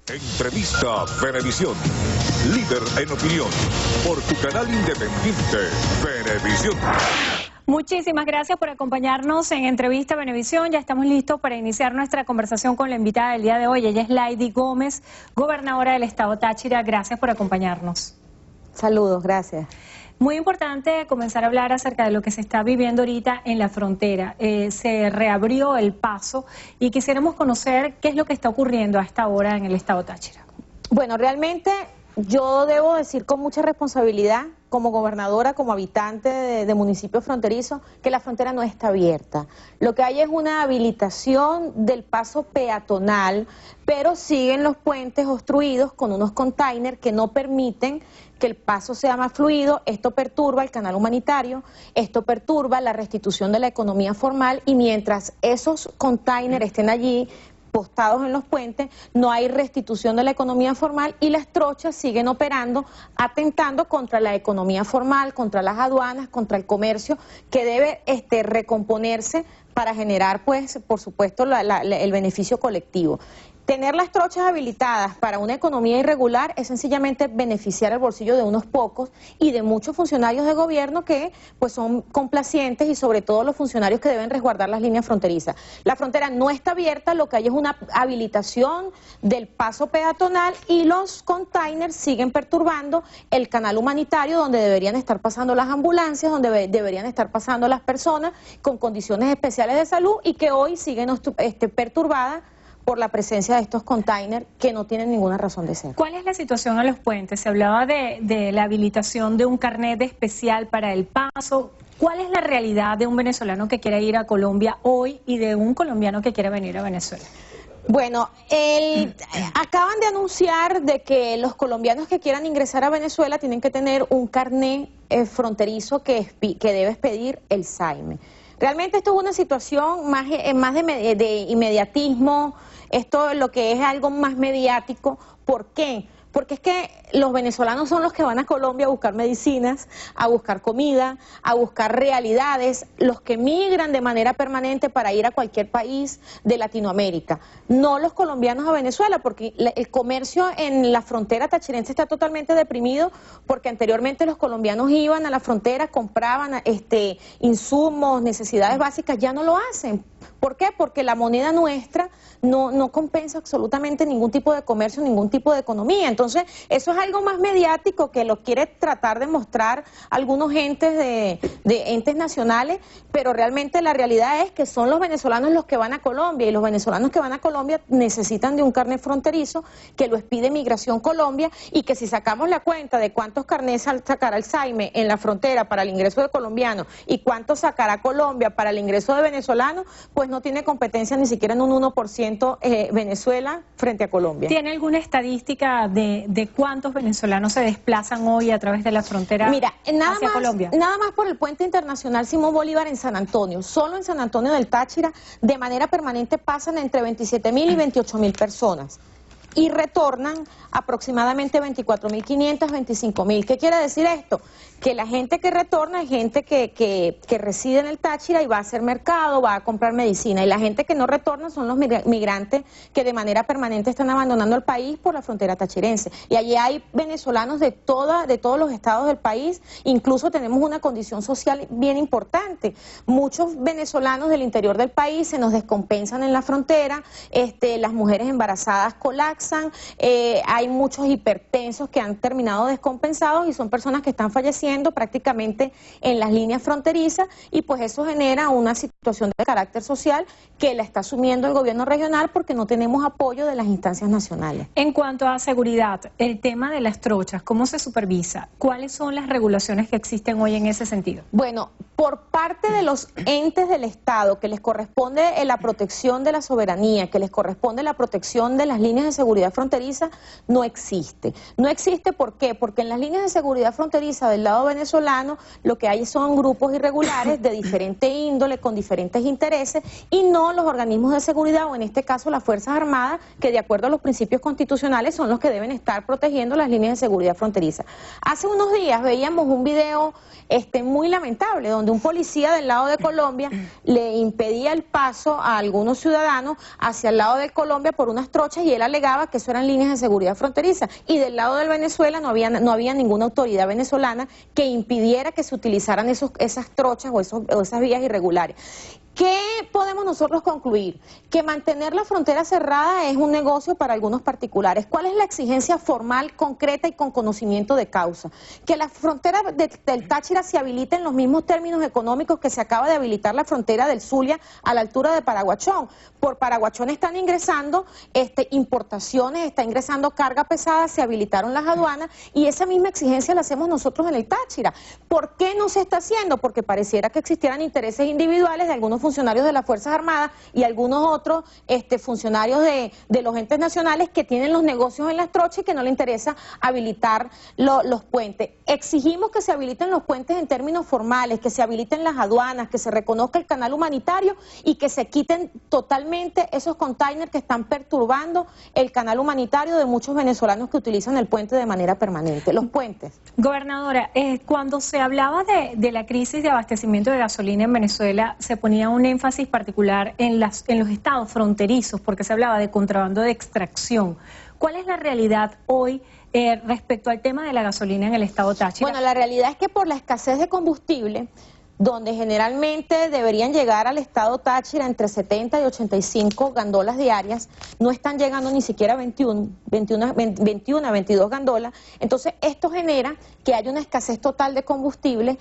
Entrevista Venevisión, líder en opinión, por tu canal independiente, Venevisión. Muchísimas gracias por acompañarnos en Entrevista Venevisión. Ya estamos listos para iniciar nuestra conversación con la invitada del día de hoy. Ella es Laidy Gómez, gobernadora del estado Táchira. Gracias por acompañarnos. Saludos, gracias. Muy importante comenzar a hablar acerca de lo que se está viviendo ahorita en la frontera. Se reabrió el paso y quisiéramos conocer qué es lo que está ocurriendo a esta hora en el estado Táchira. Bueno, realmente yo debo decir con mucha responsabilidad, como gobernadora, como habitante de municipio fronterizo, que la frontera no está abierta. Lo que hay es una habilitación del paso peatonal, pero siguen los puentes obstruidos con unos containers que no permiten que el paso sea más fluido. Esto perturba el canal humanitario, esto perturba la restitución de la economía formal, y mientras esos containers estén allí postados en los puentes, no hay restitución de la economía formal y las trochas siguen operando, atentando contra la economía formal, contra las aduanas, contra el comercio, que debe recomponerse para generar, pues, por supuesto, el beneficio colectivo. Tener las trochas habilitadas para una economía irregular es sencillamente beneficiar el bolsillo de unos pocos y de muchos funcionarios de gobierno que pues son complacientes, y sobre todo los funcionarios que deben resguardar las líneas fronterizas. La frontera no está abierta, lo que hay es una habilitación del paso peatonal y los containers siguen perturbando el canal humanitario, donde deberían estar pasando las ambulancias, donde deberían estar pasando las personas con condiciones especiales de salud, y que hoy siguen perturbadas por la presencia de estos containers que no tienen ninguna razón de ser. ¿Cuál es la situación a los puentes? Se hablaba de la habilitación de un carnet especial para el paso. ¿Cuál es la realidad de un venezolano que quiere ir a Colombia hoy y de un colombiano que quiere venir a Venezuela? Bueno, acaban de anunciar de que los colombianos que quieran ingresar a Venezuela tienen que tener un carnet fronterizo que debe expedir el SAIME. Realmente esto es una situación más de inmediatismo, esto es lo que es algo más mediático. ¿Por qué? Porque es que los venezolanos son los que van a Colombia a buscar medicinas, a buscar comida, a buscar realidades, los que migran de manera permanente para ir a cualquier país de Latinoamérica, no los colombianos a Venezuela, porque el comercio en la frontera tachirense está totalmente deprimido, porque anteriormente los colombianos iban a la frontera, compraban insumos, necesidades básicas, ya no lo hacen. ¿Por qué? Porque la moneda nuestra no compensa absolutamente ningún tipo de comercio, ningún tipo de economía. Entonces, eso es algo más mediático que lo quiere tratar de mostrar algunos entes de entes nacionales, pero realmente la realidad es que son los venezolanos los que van a Colombia, y los venezolanos que van a Colombia necesitan de un carnet fronterizo que lo expide Migración Colombia, y que si sacamos la cuenta de cuántos carnets sacará el SAIME en la frontera para el ingreso de colombianos y cuántos sacará Colombia para el ingreso de venezolanos, pues no tiene competencia ni siquiera en un 1% Venezuela frente a Colombia. ¿Tiene alguna estadística de cuántos venezolanos se desplazan hoy a través de la frontera hacia Colombia? Nada más por el puente internacional Simón Bolívar en San Antonio, solo en San Antonio del Táchira, de manera permanente pasan entre 27.000 y 28.000 personas. Y retornan aproximadamente 24.500, 25.000. ¿Qué quiere decir esto? Que la gente que retorna es gente que reside en el Táchira y va a hacer mercado, va a comprar medicina. Y la gente que no retorna son los migrantes que de manera permanente están abandonando el país por la frontera tachirense. Y allí hay venezolanos de todos los estados del país. Incluso tenemos una condición social bien importante. Muchos venezolanos del interior del país se nos descompensan en la frontera, las mujeres embarazadas colapsan, hay muchos hipertensos que han terminado descompensados y son personas que están falleciendo prácticamente en las líneas fronterizas, y pues eso genera una situación de carácter social que la está asumiendo el gobierno regional porque no tenemos apoyo de las instancias nacionales. En cuanto a seguridad, el tema de las trochas, ¿cómo se supervisa? ¿Cuáles son las regulaciones que existen hoy en ese sentido? Bueno, por parte de los entes del Estado, que les corresponde la protección de la soberanía, que les corresponde la protección de las líneas de seguridad fronteriza, no existe. No existe, ¿por qué? Porque en las líneas de seguridad fronteriza del lado venezolano lo que hay son grupos irregulares de diferente índole, con diferentes intereses, y no los organismos de seguridad, o en este caso las Fuerzas Armadas, que de acuerdo a los principios constitucionales son los que deben estar protegiendo las líneas de seguridad fronteriza. Hace unos días veíamos un video muy lamentable, donde un policía del lado de Colombia le impedía el paso a algunos ciudadanos hacia el lado de Colombia por unas trochas, y él alegaba consideraba que eso eran líneas de seguridad fronteriza, y del lado de Venezuela no había ninguna autoridad venezolana que impidiera que se utilizaran esas trochas o esas vías irregulares. ¿Qué podemos nosotros concluir? Que mantener la frontera cerrada es un negocio para algunos particulares. ¿Cuál es la exigencia formal, concreta y con conocimiento de causa? Que la frontera del Táchira se habilite en los mismos términos económicos que se acaba de habilitar la frontera del Zulia a la altura de Paraguachón. Por Paraguachón están ingresando importaciones, está ingresando carga pesada, se habilitaron las aduanas y esa misma exigencia la hacemos nosotros en el Táchira. ¿Por qué no se está haciendo? Porque pareciera que existieran intereses individuales de algunos funcionarios de las Fuerzas Armadas y algunos otros funcionarios de los entes nacionales que tienen los negocios en las trochas y que no les interesa habilitar los puentes. Exigimos que se habiliten los puentes en términos formales, que se habiliten las aduanas, que se reconozca el canal humanitario y que se quiten totalmente esos containers que están perturbando el canal humanitario de muchos venezolanos que utilizan el puente de manera permanente, los puentes. Gobernadora, cuando se hablaba de la crisis de abastecimiento de gasolina en Venezuela, se ponía un énfasis particular en los estados fronterizos, porque se hablaba de contrabando de extracción. ¿Cuál es la realidad hoy respecto al tema de la gasolina en el estado Táchira? Bueno, la realidad es que por la escasez de combustible, donde generalmente deberían llegar al estado Táchira entre 70 y 85 gandolas diarias, no están llegando ni siquiera 21 a 22 gandolas. Entonces esto genera que haya una escasez total de combustible,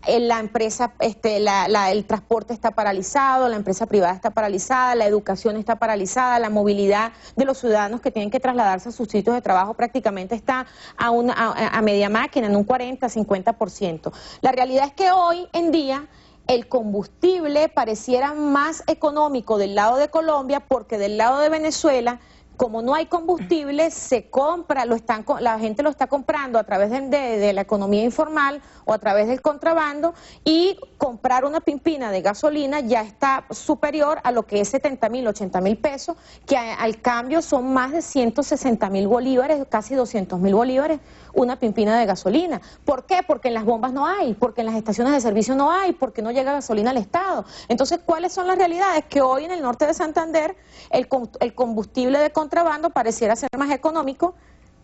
la empresa, el transporte está paralizado, la empresa privada está paralizada, la educación está paralizada, la movilidad de los ciudadanos que tienen que trasladarse a sus sitios de trabajo prácticamente está a media máquina, en un 40-50%. La realidad es que hoy en día el combustible pareciera más económico del lado de Colombia, porque del lado de Venezuela, como no hay combustible, se compra, la gente lo está comprando a través de la economía informal o a través del contrabando, y comprar una pimpina de gasolina ya está superior a lo que es 70.000, 80.000 pesos, que al cambio son más de 160.000 bolívares, casi 200.000 bolívares, una pimpina de gasolina. ¿Por qué? Porque en las bombas no hay, porque en las estaciones de servicio no hay, porque no llega gasolina al Estado. Entonces, ¿cuáles son las realidades? Que hoy en el norte de Santander el combustible de contrabando pareciera ser más económico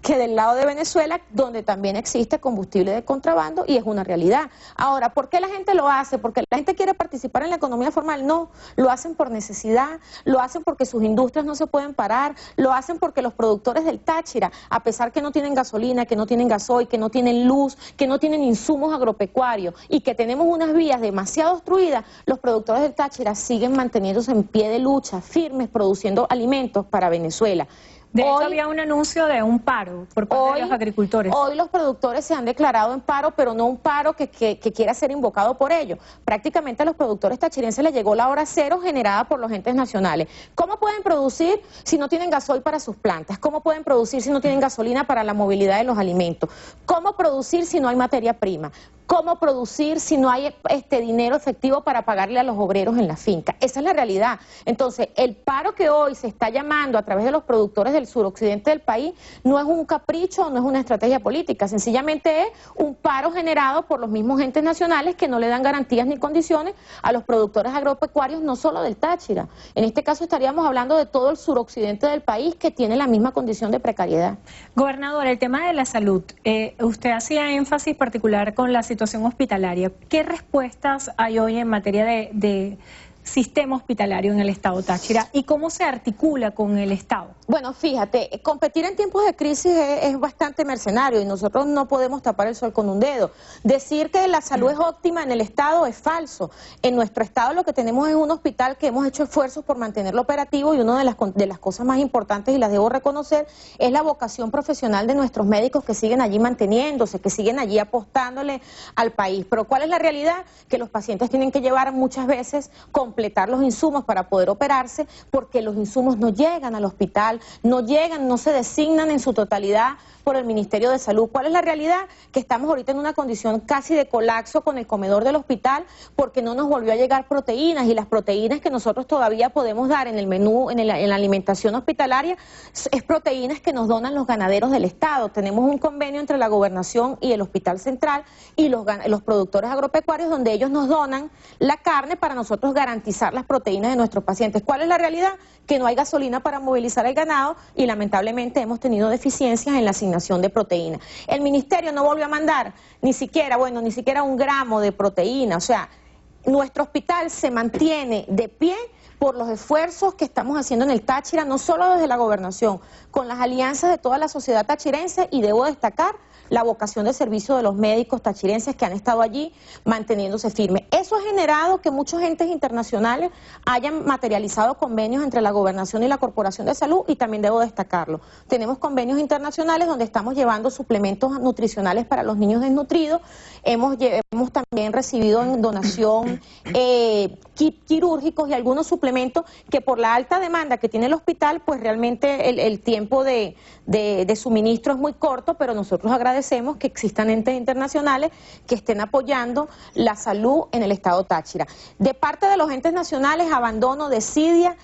que del lado de Venezuela, donde también existe combustible de contrabando, y es una realidad. Ahora, ¿por qué la gente lo hace? ¿Porque la gente quiere participar en la economía formal? No, lo hacen por necesidad, lo hacen porque sus industrias no se pueden parar, lo hacen porque los productores del Táchira, a pesar que no tienen gasolina, que no tienen gasoil, que no tienen luz, que no tienen insumos agropecuarios y que tenemos unas vías demasiado obstruidas, los productores del Táchira siguen manteniéndose en pie de lucha, firmes, produciendo alimentos para Venezuela. De hecho, había un anuncio de un paro por parte de los agricultores. Hoy los productores se han declarado en paro, pero no un paro que quiera ser invocado por ellos. Prácticamente a los productores tachirenses les llegó la hora cero generada por los entes nacionales. ¿Cómo pueden producir si no tienen gasoil para sus plantas? ¿Cómo pueden producir si no tienen gasolina para la movilidad de los alimentos? ¿Cómo producir si no hay materia prima? ¿Cómo producir si no hay dinero efectivo para pagarle a los obreros en la finca? Esa es la realidad. Entonces, el paro que hoy se está llamando a través de los productores del suroccidente del país no es un capricho, no es una estrategia política, sencillamente es un paro generado por los mismos entes nacionales que no le dan garantías ni condiciones a los productores agropecuarios, no solo del Táchira. En este caso estaríamos hablando de todo el suroccidente del país que tiene la misma condición de precariedad. Gobernador, el tema de la salud, usted hacía énfasis particular con la situación hospitalaria. ¿Qué respuestas hay hoy en materia de sistema hospitalario en el estado Táchira y cómo se articula con el Estado? Bueno, fíjate, competir en tiempos de crisis es bastante mercenario y nosotros no podemos tapar el sol con un dedo. Decir que la salud es óptima en el Estado es falso. En nuestro Estado lo que tenemos es un hospital que hemos hecho esfuerzos por mantenerlo operativo, y una de las cosas más importantes, y las debo reconocer, es la vocación profesional de nuestros médicos que siguen allí manteniéndose, que siguen allí apostándole al país. Pero ¿cuál es la realidad? Que los pacientes tienen que llevar muchas veces completar los insumos para poder operarse, porque los insumos no llegan al hospital, no llegan, no se designan en su totalidad por el Ministerio de Salud. ¿Cuál es la realidad? Que estamos ahorita en una condición casi de colapso con el comedor del hospital porque no nos volvió a llegar proteínas, y las proteínas que nosotros todavía podemos dar en el menú, en la alimentación hospitalaria, es proteínas que nos donan los ganaderos del Estado. Tenemos un convenio entre la Gobernación y el Hospital Central y los productores agropecuarios, donde ellos nos donan la carne para nosotros garantizar las proteínas de nuestros pacientes. ¿Cuál es la realidad? Que no hay gasolina para movilizar el ganado y lamentablemente hemos tenido deficiencias en la asignación de proteína. El ministerio no volvió a mandar ni siquiera un gramo de proteína. O sea, nuestro hospital se mantiene de pie por los esfuerzos que estamos haciendo en el Táchira, no solo desde la Gobernación, con las alianzas de toda la sociedad tachirense, y debo destacar la vocación de servicio de los médicos tachirenses que han estado allí manteniéndose firmes. Eso ha generado que muchos entes internacionales hayan materializado convenios entre la Gobernación y la Corporación de Salud, y también debo destacarlo. Tenemos convenios internacionales donde estamos llevando suplementos nutricionales para los niños desnutridos. Hemos también recibido en donación kits quirúrgicos y algunos suplementos que, por la alta demanda que tiene el hospital, pues realmente el tiempo de suministro es muy corto, pero nosotros agradecemos que existan entes internacionales que estén apoyando la salud en el estado Táchira. De parte de los entes nacionales, abandono, desidia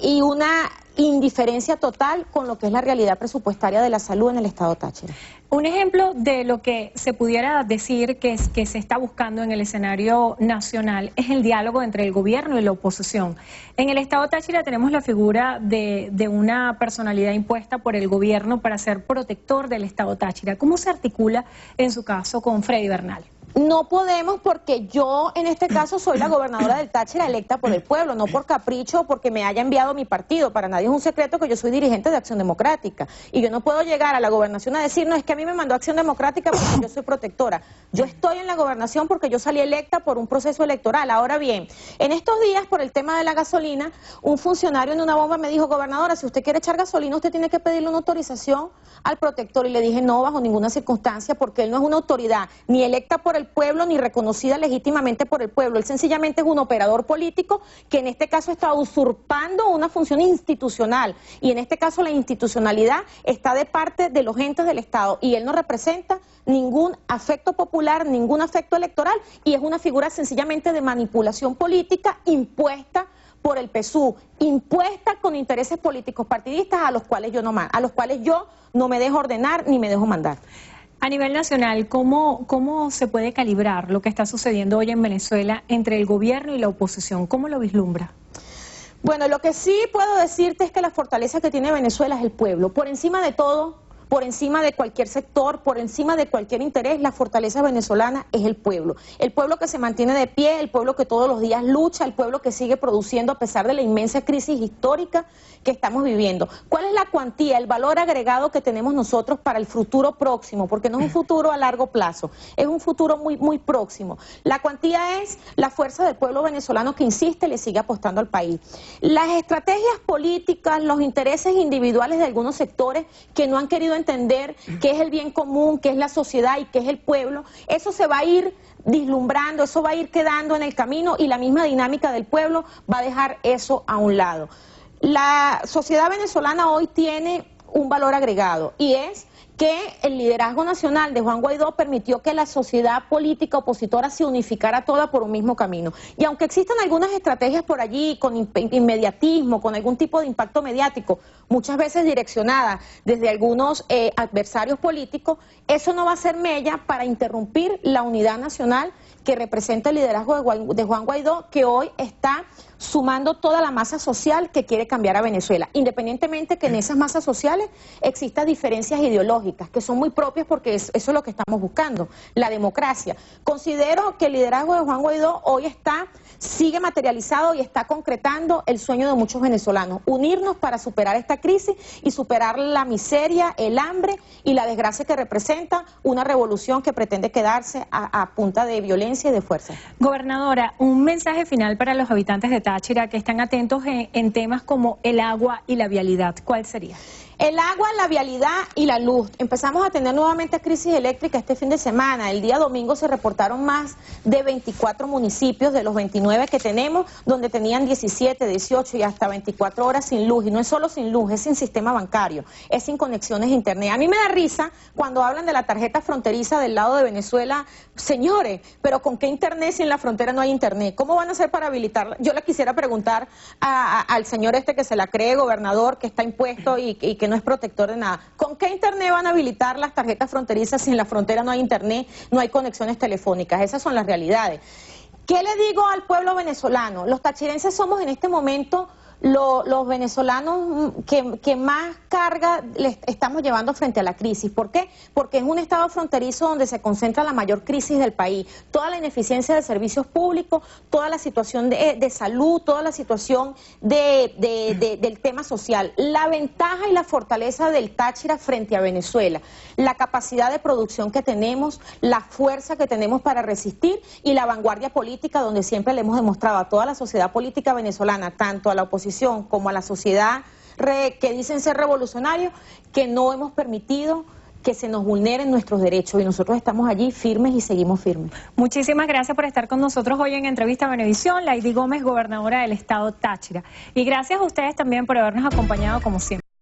y una indiferencia total con lo que es la realidad presupuestaria de la salud en el estado Táchira. Un ejemplo de lo que se pudiera decir que se está buscando en el escenario nacional es el diálogo entre el gobierno y la oposición. En el estado Táchira tenemos la figura de una personalidad impuesta por el gobierno para ser protector del estado Táchira. ¿Cómo se articula en su caso con Freddy Bernal? No podemos, porque yo en este caso soy la gobernadora del Táchira electa por el pueblo, no por capricho o porque me haya enviado mi partido. Para nadie es un secreto que yo soy dirigente de Acción Democrática, y yo no puedo llegar a la gobernación a decir, no, es que a mí me mandó Acción Democrática porque yo soy protectora. Yo estoy en la gobernación porque yo salí electa por un proceso electoral. Ahora bien, en estos días, por el tema de la gasolina, un funcionario en una bomba me dijo, gobernadora, si usted quiere echar gasolina, usted tiene que pedirle una autorización al protector. Y le dije, no, bajo ninguna circunstancia, porque él no es una autoridad ni electa por el pueblo ni reconocida legítimamente por el pueblo. Él sencillamente es un operador político que en este caso está usurpando una función institucional, y en este caso la institucionalidad está de parte de los entes del Estado, y él no representa ningún afecto popular, ningún afecto electoral, y es una figura sencillamente de manipulación política impuesta por el PSUV, impuesta con intereses políticos partidistas a los cuales yo no me dejo ordenar ni me dejo mandar. A nivel nacional, ¿cómo se puede calibrar lo que está sucediendo hoy en Venezuela entre el gobierno y la oposición? ¿Cómo lo vislumbra? Bueno, lo que sí puedo decirte es que la fortaleza que tiene Venezuela es el pueblo. Por encima de todo, por encima de cualquier sector, por encima de cualquier interés, la fortaleza venezolana es el pueblo. El pueblo que se mantiene de pie, el pueblo que todos los días lucha, el pueblo que sigue produciendo a pesar de la inmensa crisis histórica que estamos viviendo. ¿Cuál es la cuantía, el valor agregado que tenemos nosotros para el futuro próximo? Porque no es un futuro a largo plazo, es un futuro muy, muy próximo. La cuantía es la fuerza del pueblo venezolano que insiste y le sigue apostando al país. Las estrategias políticas, los intereses individuales de algunos sectores que no han querido entender qué es el bien común, qué es la sociedad y qué es el pueblo, eso se va a ir vislumbrando, eso va a ir quedando en el camino, y la misma dinámica del pueblo va a dejar eso a un lado. La sociedad venezolana hoy tiene un valor agregado, y es que el liderazgo nacional de Juan Guaidó permitió que la sociedad política opositora se unificara toda por un mismo camino. Y aunque existan algunas estrategias por allí con inmediatismo, con algún tipo de impacto mediático, muchas veces direccionadas desde algunos adversarios políticos, eso no va a ser mella para interrumpir la unidad nacional que representa el liderazgo de Juan Guaidó, que hoy está sumando toda la masa social que quiere cambiar a Venezuela, independientemente que en esas masas sociales existan diferencias ideológicas, que son muy propias, porque eso es lo que estamos buscando, la democracia. Considero que el liderazgo de Juan Guaidó hoy sigue materializado y está concretando el sueño de muchos venezolanos, unirnos para superar esta crisis y superar la miseria, el hambre y la desgracia que representa una revolución que pretende quedarse a punta de violencia y de fuerza. Gobernadora, un mensaje final para los habitantes de Táchira que están atentos en temas como el agua y la vialidad, ¿cuál sería? El agua, la vialidad y la luz. Empezamos a tener nuevamente crisis eléctrica este fin de semana. El día domingo se reportaron más de 24 municipios de los 29 que tenemos, donde tenían 17, 18 y hasta 24 horas sin luz. Y no es solo sin luz, es sin sistema bancario, es sin conexiones a internet. A mí me da risa cuando hablan de la tarjeta fronteriza del lado de Venezuela. Señores, pero ¿con qué internet si en la frontera no hay internet? ¿Cómo van a hacer para habilitarla? Yo le quisiera preguntar al señor este que se la cree gobernador, que está impuesto y que no es protector de nada. ¿Con qué internet van a habilitar las tarjetas fronterizas si en la frontera no hay internet, no hay conexiones telefónicas? Esas son las realidades. ¿Qué le digo al pueblo venezolano? Los tachirenses somos en este momento los venezolanos que más carga les estamos llevando frente a la crisis. ¿Por qué? Porque es un estado fronterizo donde se concentra la mayor crisis del país. Toda la ineficiencia de servicios públicos, toda la situación de salud, toda la situación del tema social. La ventaja y la fortaleza del Táchira frente a Venezuela, la capacidad de producción que tenemos, la fuerza que tenemos para resistir y la vanguardia política donde siempre le hemos demostrado a toda la sociedad política venezolana, tanto a la oposición como a la sociedad que dicen ser revolucionarios, que no hemos permitido que se nos vulneren nuestros derechos y nosotros estamos allí firmes y seguimos firmes. Muchísimas gracias por estar con nosotros hoy en Entrevista a Venevisión, Lady Gómez, gobernadora del estado Táchira. Y gracias a ustedes también por habernos acompañado como siempre.